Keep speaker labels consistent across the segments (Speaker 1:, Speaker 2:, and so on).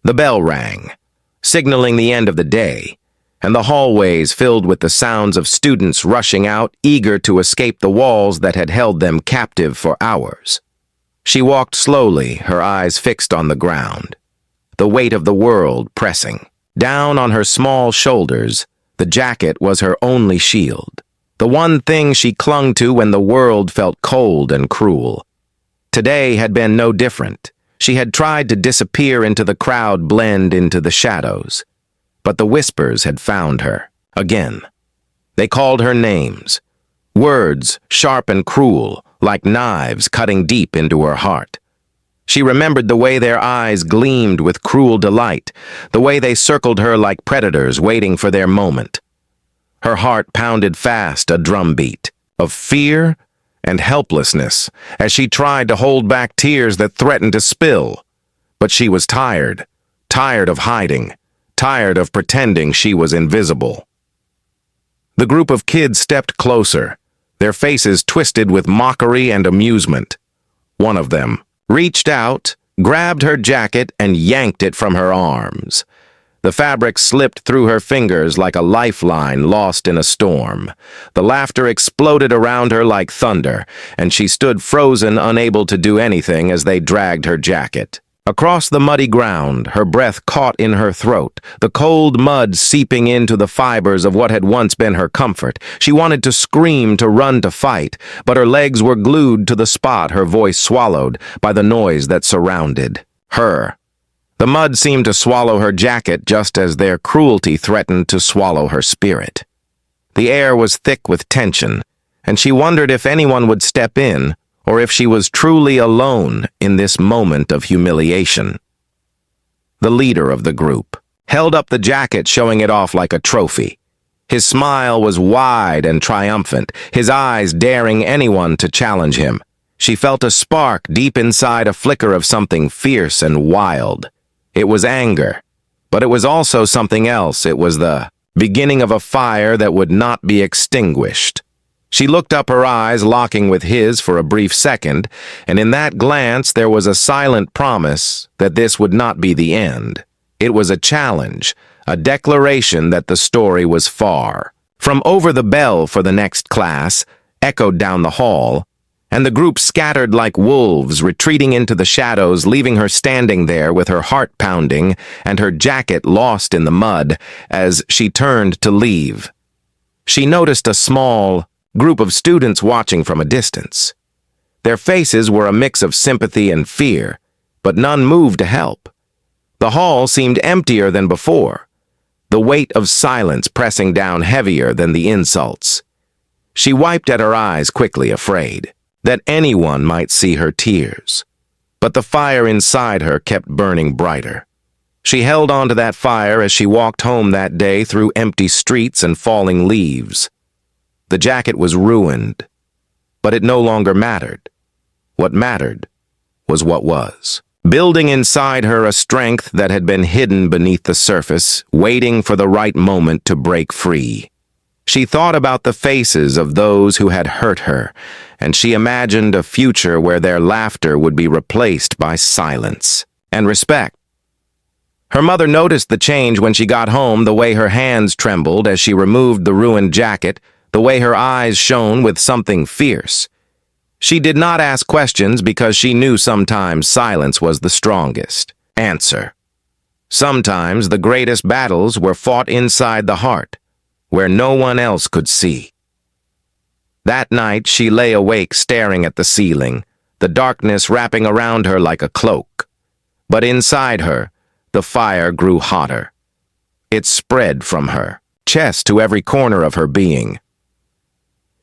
Speaker 1: The bell rang, signaling the end of the day, and the hallways filled with the sounds of students rushing out, eager to escape the walls that had held them captive for hours. She walked slowly, her eyes fixed on the ground, the weight of the world pressing. Down on her small shoulders, the jacket was her only shield, the one thing she clung to when the world felt cold and cruel. Today had been no different. She had tried to disappear into the crowd, blend into the shadows. But the whispers had found her, again. They called her names, words sharp and cruel, like knives cutting deep into her heart. She remembered the way their eyes gleamed with cruel delight, the way they circled her like predators waiting for their moment. Her heart pounded fast, a drumbeat of fear and helplessness as she tried to hold back tears that threatened to spill. But she was tired of hiding, tired of pretending she was invisible. The group of kids stepped closer, their faces twisted with mockery and amusement. One of them reached out, grabbed her jacket, and yanked it from her arms. The fabric slipped through her fingers like a lifeline lost in a storm. The laughter exploded around her like thunder, and she stood frozen, unable to do anything as they dragged her jacket. Across the muddy ground, her breath caught in her throat, the cold mud seeping into the fibers of what had once been her comfort. She wanted to scream, to run, to fight, but her legs were glued to the spot, her voice swallowed by the noise that surrounded her. The mud seemed to swallow her jacket just as their cruelty threatened to swallow her spirit. The air was thick with tension, and she wondered if anyone would step in, or if she was truly alone in this moment of humiliation. The leader of the group held up the jacket, showing it off like a trophy. His smile was wide and triumphant, his eyes daring anyone to challenge him. She felt a spark deep inside, a flicker of something fierce and wild. It was anger, but it was also something else. It was the beginning of a fire that would not be extinguished. She looked up, her eyes locking with his for a brief second, and in that glance there was a silent promise that this would not be the end. It was a challenge, a declaration that the story was far. From over the bell for the next class echoed down the hall, and the group scattered like wolves, retreating into the shadows, leaving her standing there with her heart pounding and her jacket lost in the mud as she turned to leave. She noticed a small group of students watching from a distance. Their faces were a mix of sympathy and fear, but none moved to help. The hall seemed emptier than before, the weight of silence pressing down heavier than the insults. She wiped at her eyes quickly, afraid that anyone might see her tears. But the fire inside her kept burning brighter. She held on to that fire as she walked home that day through empty streets and falling leaves. The jacket was ruined, but it no longer mattered. What mattered was what was, building inside her a strength that had been hidden beneath the surface, waiting for the right moment to break free. She thought about the faces of those who had hurt her, and she imagined a future where their laughter would be replaced by silence and respect. Her mother noticed the change when she got home, the way her hands trembled as she removed the ruined jacket, the way her eyes shone with something fierce. She did not ask questions because she knew sometimes silence was the strongest answer. Sometimes the greatest battles were fought inside the heart, where no one else could see. That night she lay awake staring at the ceiling, the darkness wrapping around her like a cloak. But inside her, the fire grew hotter. It spread from her chest to every corner of her being.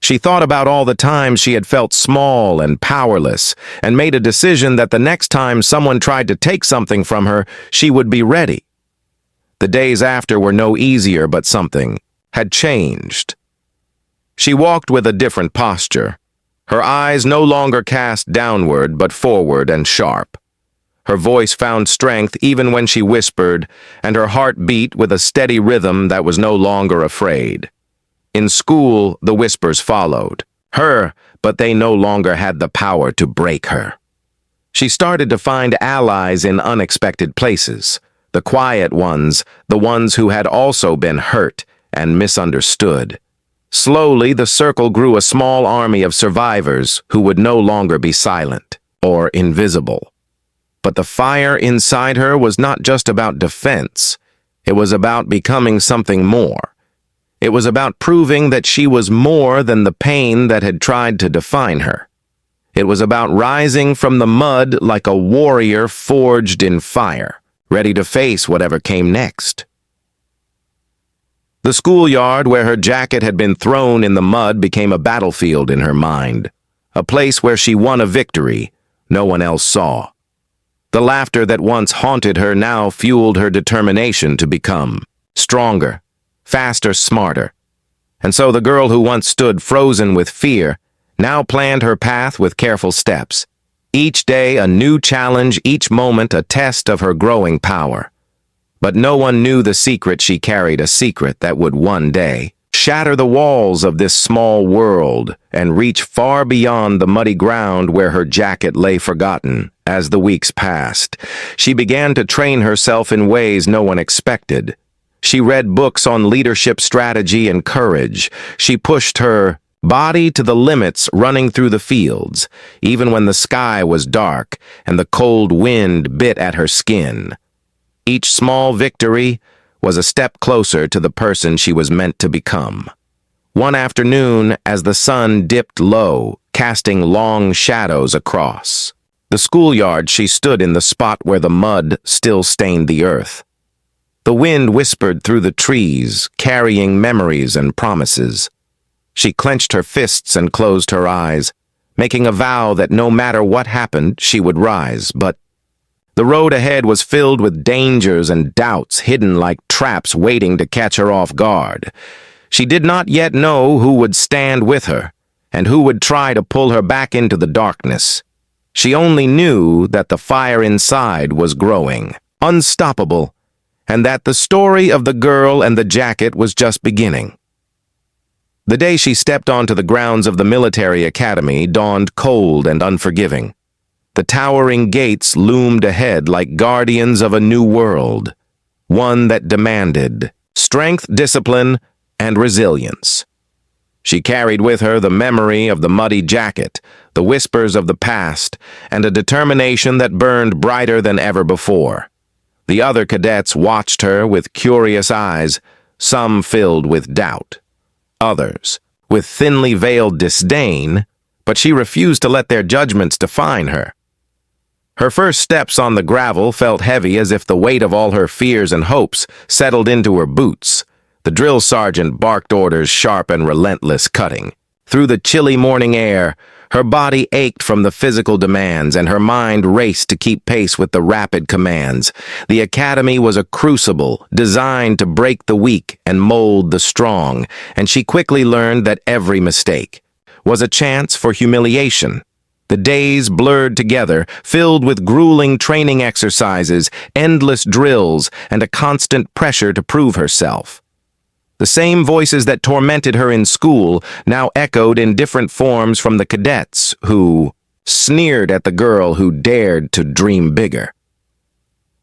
Speaker 1: She thought about all the times she had felt small and powerless, and made a decision that the next time someone tried to take something from her, she would be ready. The days after were no easier, but something had changed. She walked with a different posture, her eyes no longer cast downward but forward and sharp. Her voice found strength even when she whispered, and her heart beat with a steady rhythm that was no longer afraid. In school, the whispers followed her, but they no longer had the power to break her. She started to find allies in unexpected places, the quiet ones, the ones who had also been hurt and misunderstood. Slowly, the circle grew a small army of survivors who would no longer be silent or invisible. But the fire inside her was not just about defense. It was about becoming something more. It was about proving that she was more than the pain that had tried to define her. It was about rising from the mud like a warrior forged in fire, ready to face whatever came next. The schoolyard where her jacket had been thrown in the mud became a battlefield in her mind, a place where she won a victory no one else saw. The laughter that once haunted her now fueled her determination to become stronger, faster, smarter. And so the girl who once stood frozen with fear now planned her path with careful steps. Each day a new challenge, each moment a test of her growing power. But no one knew the secret she carried, a secret that would one day shatter the walls of this small world and reach far beyond the muddy ground where her jacket lay forgotten. As the weeks passed, she began to train herself in ways no one expected. She read books on leadership strategy and courage. She pushed her body to the limits, running through the fields, even when the sky was dark and the cold wind bit at her skin. Each small victory was a step closer to the person she was meant to become. One afternoon, as the sun dipped low, casting long shadows across the schoolyard, she stood in the spot where the mud still stained the earth. The wind whispered through the trees, carrying memories and promises. She clenched her fists and closed her eyes, making a vow that no matter what happened, she would rise. But the road ahead was filled with dangers and doubts, hidden like traps waiting to catch her off guard. She did not yet know who would stand with her, and who would try to pull her back into the darkness. She only knew that the fire inside was growing, unstoppable, and that the story of the girl and the jacket was just beginning. The day she stepped onto the grounds of the military academy dawned cold and unforgiving. The towering gates loomed ahead like guardians of a new world, one that demanded strength, discipline, and resilience. She carried with her the memory of the muddy jacket, the whispers of the past, and a determination that burned brighter than ever before. The other cadets watched her with curious eyes, some filled with doubt, others with thinly veiled disdain, but she refused to let their judgments define her. Her first steps on the gravel felt heavy, as if the weight of all her fears and hopes settled into her boots. The drill sergeant barked orders, sharp and relentless, cutting through the chilly morning air. Her body ached from the physical demands, and her mind raced to keep pace with the rapid commands. The academy was a crucible designed to break the weak and mold the strong, and she quickly learned that every mistake was a chance for humiliation. The days blurred together, filled with grueling training exercises, endless drills, and a constant pressure to prove herself. The same voices that tormented her in school now echoed in different forms from the cadets who sneered at the girl who dared to dream bigger.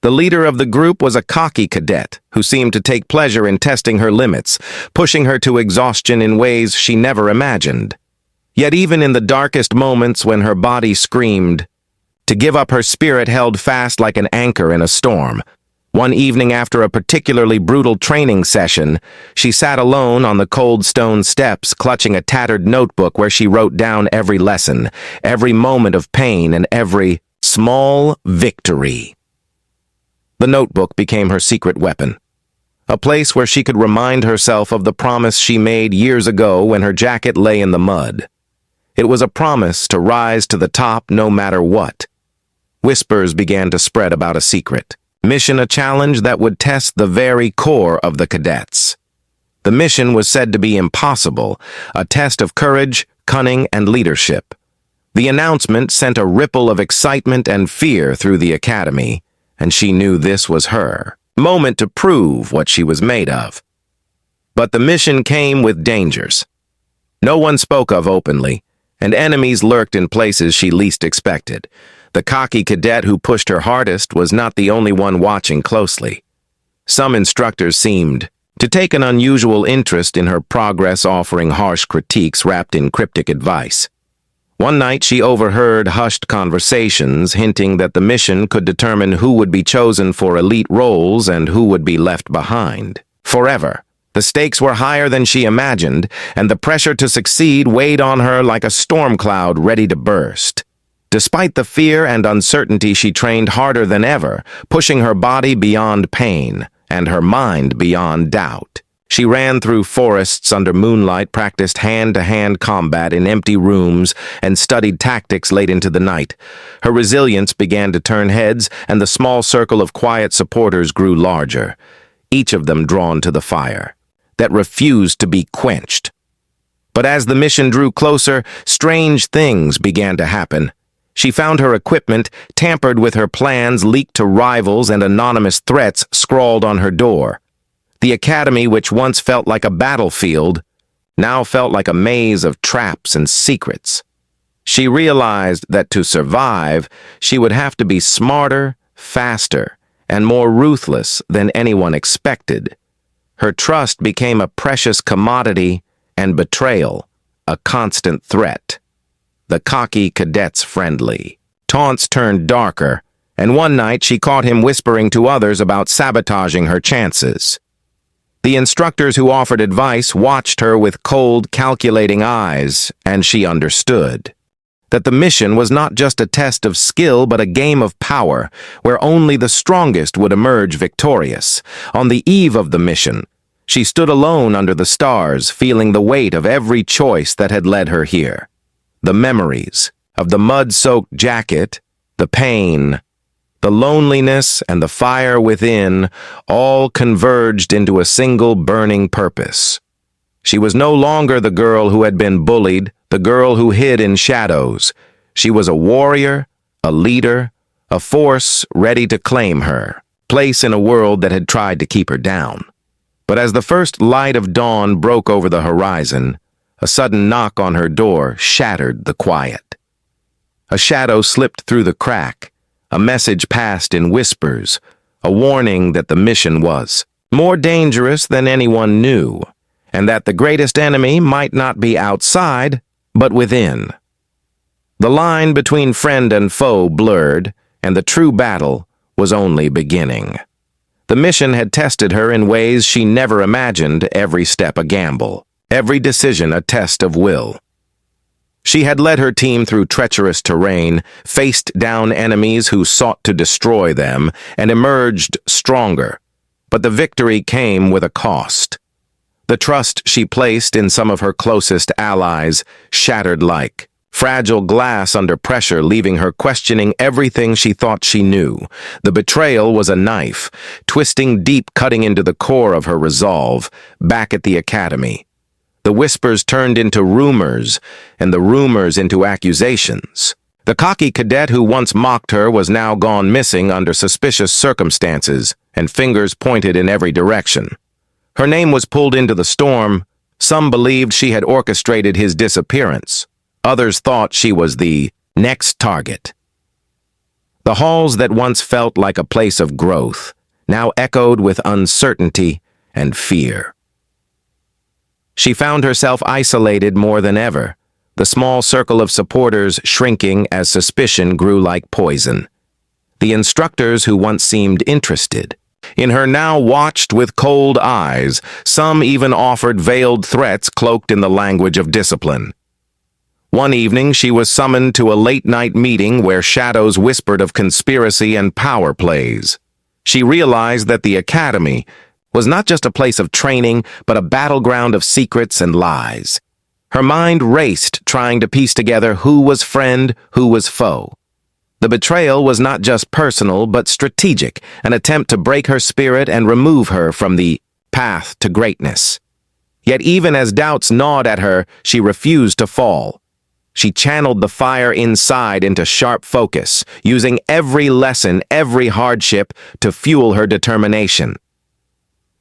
Speaker 1: The leader of the group was a cocky cadet who seemed to take pleasure in testing her limits, pushing her to exhaustion in ways she never imagined. Yet even in the darkest moments when her body screamed, to give up, her spirit held fast like an anchor in a storm. One evening after a particularly brutal training session, she sat alone on the cold stone steps, clutching a tattered notebook where she wrote down every lesson, every moment of pain, and every small victory. The notebook became her secret weapon, a place where she could remind herself of the promise she made years ago when her jacket lay in the mud. It was a promise to rise to the top no matter what. Whispers began to spread about a secret mission, a challenge that would test the very core of the cadets. The mission was said to be impossible, a test of courage, cunning, and leadership. The announcement sent a ripple of excitement and fear through the academy, and she knew this was her moment to prove what she was made of. But the mission came with dangers. No one spoke of openly, and enemies lurked in places she least expected. The cocky cadet who pushed her hardest was not the only one watching closely. Some instructors seemed to take an unusual interest in her progress, offering harsh critiques wrapped in cryptic advice. One night she overheard hushed conversations hinting that the mission could determine who would be chosen for elite roles and who would be left behind forever. The stakes were higher than she imagined, and the pressure to succeed weighed on her like a storm cloud ready to burst. Despite the fear and uncertainty, she trained harder than ever, pushing her body beyond pain and her mind beyond doubt. She ran through forests under moonlight, practiced hand-to-hand combat in empty rooms, and studied tactics late into the night. Her resilience began to turn heads, and the small circle of quiet supporters grew larger, each of them drawn to the fire that refused to be quenched. But as the mission drew closer, strange things began to happen. She found her equipment tampered with, her plans leaked to rivals, and anonymous threats scrawled on her door. The academy, which once felt like a battlefield, now felt like a maze of traps and secrets. She realized that to survive, she would have to be smarter, faster, and more ruthless than anyone expected. Her trust became a precious commodity, and betrayal a constant threat. The cocky cadet's friendly taunts turned darker, and one night she caught him whispering to others about sabotaging her chances. The instructors who offered advice watched her with cold, calculating eyes, and she understood that the mission was not just a test of skill but a game of power, where only the strongest would emerge victorious. On the eve of the mission, she stood alone under the stars, feeling the weight of every choice that had led her here. The memories of the mud-soaked jacket, the pain, the loneliness, and the fire within all converged into a single burning purpose. She was no longer the girl who had been bullied, the girl who hid in shadows. She was a warrior, a leader, a force ready to claim her place in a world that had tried to keep her down. But as the first light of dawn broke over the horizon, a sudden knock on her door shattered the quiet. A shadow slipped through the crack, a message passed in whispers, a warning that the mission was more dangerous than anyone knew, and that the greatest enemy might not be outside, but within. The line between friend and foe blurred, and the true battle was only beginning. The mission had tested her in ways she never imagined, every step a gamble, every decision a test of will. She had led her team through treacherous terrain, faced down enemies who sought to destroy them, and emerged stronger. But the victory came with a cost. The trust she placed in some of her closest allies shattered like fragile glass under pressure, leaving her questioning everything she thought she knew. The betrayal was a knife, twisting deep, cutting into the core of her resolve. Back at the academy, the whispers turned into rumors, and the rumors into accusations. The cocky cadet who once mocked her was now gone missing under suspicious circumstances, and fingers pointed in every direction. Her name was pulled into the storm. Some believed she had orchestrated his disappearance. Others thought she was the next target. The halls that once felt like a place of growth now echoed with uncertainty and fear. She found herself isolated more than ever, the small circle of supporters shrinking as suspicion grew like poison. The instructors who once seemed interested in her now watched with cold eyes. Some even offered veiled threats cloaked in the language of discipline. One evening, she was summoned to a late-night meeting where shadows whispered of conspiracy and power plays. She realized that the academy was not just a place of training, but a battleground of secrets and lies. Her mind raced, trying to piece together who was friend, who was foe. The betrayal was not just personal, but strategic, an attempt to break her spirit and remove her from the path to greatness. Yet even as doubts gnawed at her, she refused to fall. She channeled the fire inside into sharp focus, using every lesson, every hardship to fuel her determination.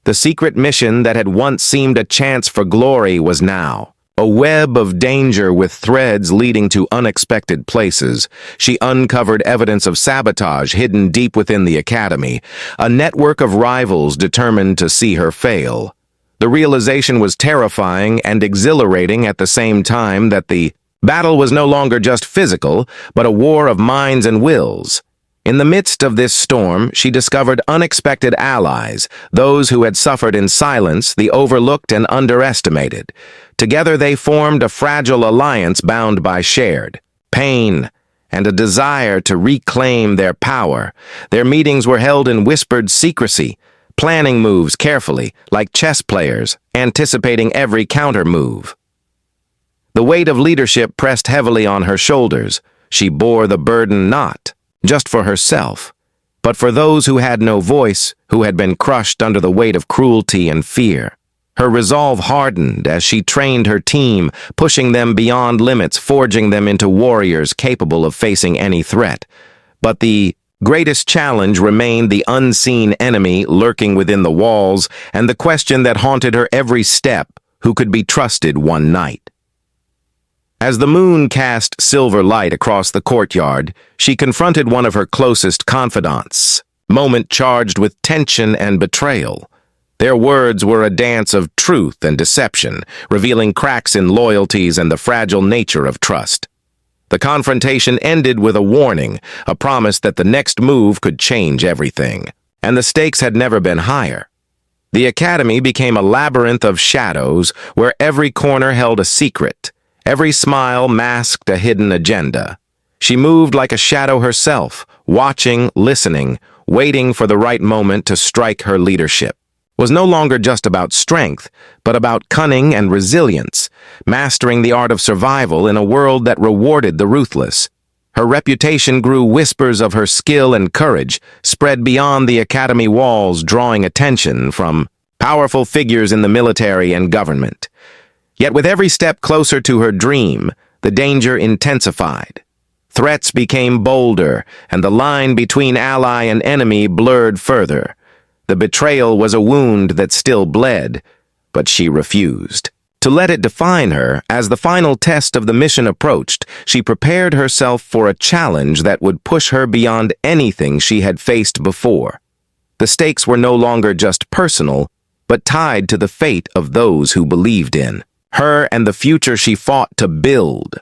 Speaker 1: The secret mission that had once seemed a chance for glory was now A web of danger with threads leading to unexpected places. She uncovered evidence of sabotage hidden deep within the academy, a network of rivals determined to see her fail. The realization was terrifying and exhilarating at the same time that the battle was no longer just physical, but a war of minds and wills. In the midst of this storm, she discovered unexpected allies, those who had suffered in silence, the overlooked and underestimated. Together they formed a fragile alliance bound by shared pain and a desire to reclaim their power. Their meetings were held in whispered secrecy, planning moves carefully, like chess players, anticipating every counter move. The weight of leadership pressed heavily on her shoulders. She bore the burden not just for herself, but for those who had no voice, who had been crushed under the weight of cruelty and fear. Her resolve hardened as she trained her team, pushing them beyond limits, forging them into warriors capable of facing any threat. But the greatest challenge remained the unseen enemy lurking within the walls, and the question that haunted her every step: who could be trusted one night? As the moon cast silver light across the courtyard, she confronted one of her closest confidants, moment charged with tension and betrayal. Their words were a dance of truth and deception, revealing cracks in loyalties and the fragile nature of trust. The confrontation ended with a warning, a promise that the next move could change everything, and the stakes had never been higher. The academy became a labyrinth of shadows where every corner held a secret. Every smile masked a hidden agenda. She moved like a shadow herself, watching, listening, waiting for the right moment to strike. Her leadership was no longer just about strength, but about cunning and resilience, mastering the art of survival in a world that rewarded the ruthless. Her reputation grew. Whispers of her skill and courage spread beyond the academy walls, drawing attention from powerful figures in the military and government. Yet with every step closer to her dream, the danger intensified. Threats became bolder, and the line between ally and enemy blurred further. The betrayal was a wound that still bled, but she refused to let it define her. As the final test of the mission approached, she prepared herself for a challenge that would push her beyond anything she had faced before. The stakes were no longer just personal, but tied to the fate of those who believed in her and the future she fought to build.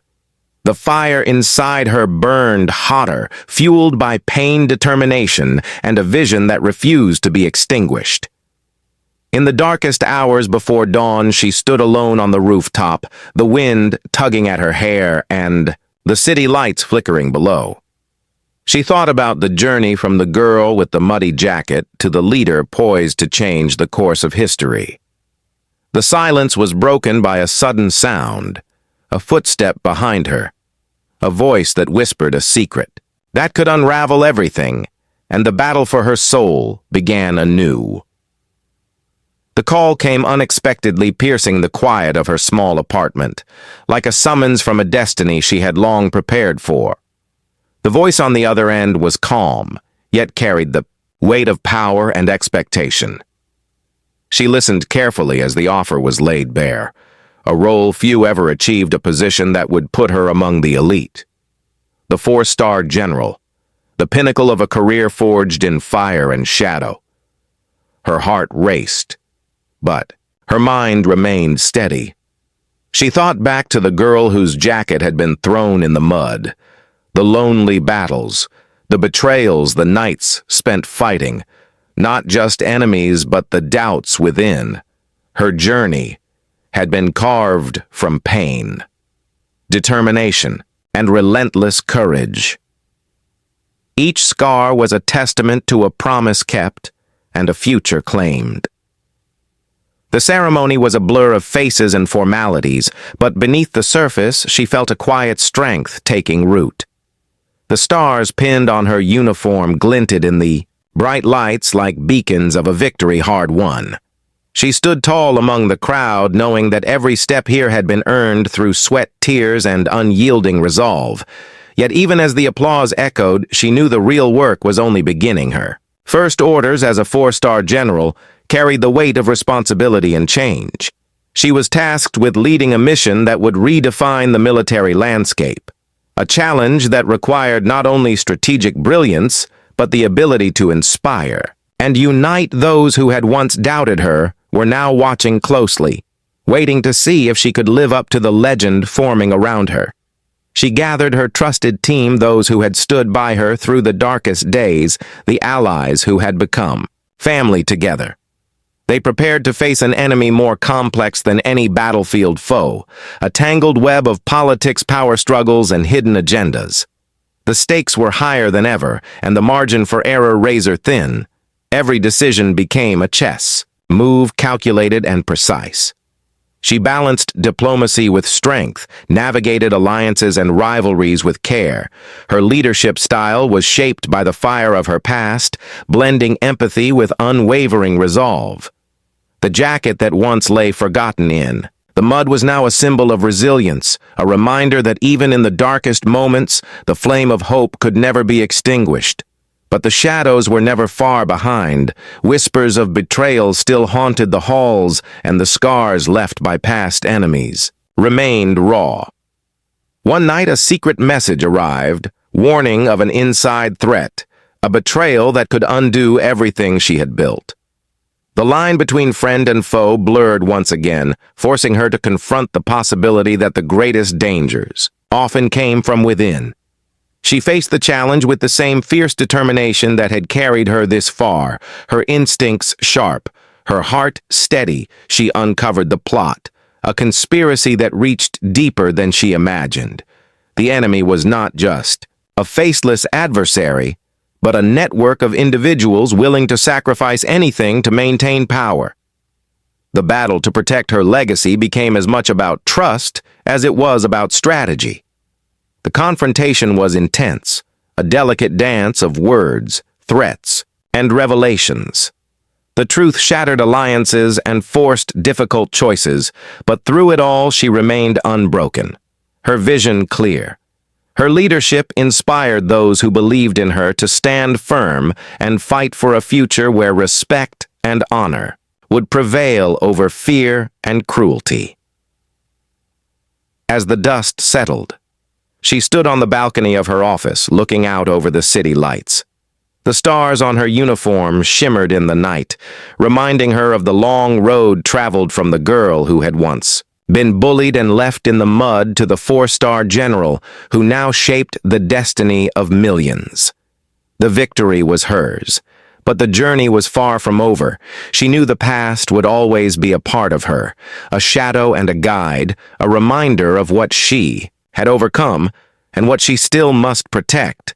Speaker 1: The fire inside her burned hotter, fueled by pain, determination, and a vision that refused to be extinguished. In the darkest hours before dawn, she stood alone on the rooftop, the wind tugging at her hair and the city lights flickering below. She thought about the journey from the girl with the muddy jacket to the leader poised to change the course of history. The silence was broken by a sudden sound, a footstep behind her, a voice that whispered a secret that could unravel everything, and the battle for her soul began anew. The call came unexpectedly, piercing the quiet of her small apartment, like a summons from a destiny she had long prepared for. The voice on the other end was calm, yet carried the weight of power and expectation. She listened carefully as the offer was laid bare, a role few ever achieved, a position that would put her among the elite. The 4-star general, the pinnacle of a career forged in fire and shadow. Her heart raced, but her mind remained steady. She thought back to the girl whose jacket had been thrown in the mud, the lonely battles, the betrayals, the nights spent fighting, not just enemies, but the doubts within. Her journey had been carved from pain, determination, and relentless courage. Each scar was a testament to a promise kept and a future claimed. The ceremony was a blur of faces and formalities, but beneath the surface she felt a quiet strength taking root. The stars pinned on her uniform glinted in the bright lights like beacons of a victory hard won. She stood tall among the crowd, knowing that every step here had been earned through sweat, tears, and unyielding resolve. Yet even as the applause echoed, she knew the real work was only beginning. Her first orders as a 4-star general carried the weight of responsibility and change. She was tasked with leading a mission that would redefine the military landscape, a challenge that required not only strategic brilliance, but the ability to inspire and unite those who had once doubted her were now watching closely, waiting to see if she could live up to the legend forming around her. She gathered her trusted team, those who had stood by her through the darkest days, the allies who had become family together. They prepared to face an enemy more complex than any battlefield foe, a tangled web of politics, power struggles, and hidden agendas. The stakes were higher than ever, and the margin for error razor thin. Every decision became a chess, move calculated and precise. She balanced diplomacy with strength, navigated alliances and rivalries with care. Her leadership style was shaped by the fire of her past, blending empathy with unwavering resolve. The jacket that once lay forgotten in the mud was now a symbol of resilience, a reminder that even in the darkest moments, the flame of hope could never be extinguished. But the shadows were never far behind. Whispers of betrayal still haunted the halls, and the scars left by past enemies remained raw. One night, a secret message arrived, warning of an inside threat, a betrayal that could undo everything she had built. The line between friend and foe blurred once again, forcing her to confront the possibility that the greatest dangers often came from within. She faced the challenge with the same fierce determination that had carried her this far, her instincts sharp, her heart steady. She uncovered the plot, a conspiracy that reached deeper than she imagined. The enemy was not just a faceless adversary, but a network of individuals willing to sacrifice anything to maintain power. The battle to protect her legacy became as much about trust as it was about strategy. The confrontation was intense, a delicate dance of words, threats, and revelations. The truth shattered alliances and forced difficult choices, but through it all she remained unbroken, her vision clear. Her leadership inspired those who believed in her to stand firm and fight for a future where respect and honor would prevail over fear and cruelty. As the dust settled, she stood on the balcony of her office, looking out over the city lights. The stars on her uniform shimmered in the night, reminding her of the long road traveled from the girl who had once been bullied and left in the mud to the four-star general who now shaped the destiny of millions. The victory was hers, but the journey was far from over. She knew the past would always be a part of her, a shadow and a guide, a reminder of what she had overcome and what she still must protect.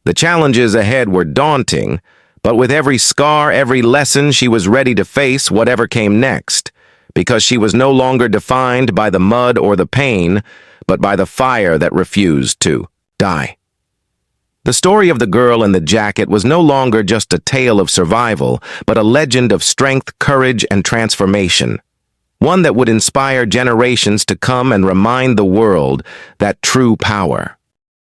Speaker 1: The challenges ahead were daunting, but with every scar, every lesson, she was ready to face whatever came next, because she was no longer defined by the mud or the pain, but by the fire that refused to die. The story of the girl in the jacket was no longer just a tale of survival, but a legend of strength, courage, and transformation. One that would inspire generations to come and remind the world that true power